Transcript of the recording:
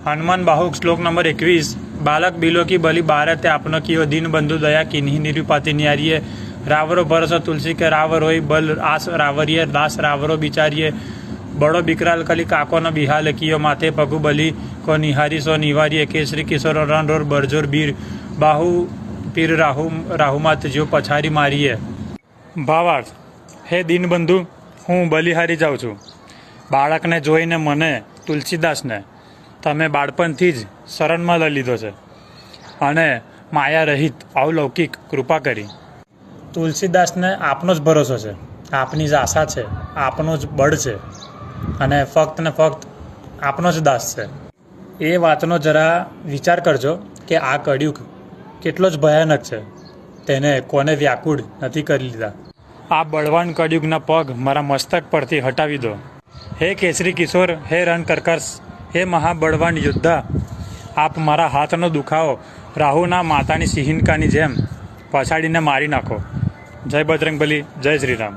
हनुमान बाहुक श्लोक नंबर 21। बालक बिलो की बलि बारते आपनो कियो दीन बंधु दया किन्हीं निरूपाति नियारिये रावरो भरोसा तुलसी के रावर होई बल आस रावरिये दास रावरो बिचारिये बड़ो बिकराल कली काको न बिहाल कियो माथे पगु बलि को निहारी सो निवारिये केसरी किशोर रणरोर बरजोर बीर बाहु पीर राहुमात जो पछारी मारीए। भावार्थ हे दीनबंधु हूँ बलिहारी जाऊँ छूँ। बाळकने जोईने मने तुलसीदासने તમે બાળપણથી જ શરણમાં લઈ લીધો છે અને માયા રહિત અવલૌકિક કૃપા કરી। તુલસીદાસને આપનો જ ભરોસો છે, આપની જ આશા છે, આપનો જ બળ છે અને ફક્ત ને ફક્ત આપનો જ દાસ છે। એ વાતનો જરા વિચાર કરજો કે આ કળિયુગ કેટલો જ ભયાનક છે, તેને કોને વ્યાકુળ નથી કરી લીધા। આ બળવાન કળિયુગના પગ મારા મસ્તક પરથી હટાવી દો। હે કેસરી કિશોર, હે રણકર્કશ, હે મહાબળવાન યોદ્ધા, આપ મારા હાથનો દુખાવો રાહુના માતાની સિહિનકાની જેમ પછાડીને મારી નાખો। જય બજરંગબલી, જય શ્રી રામ।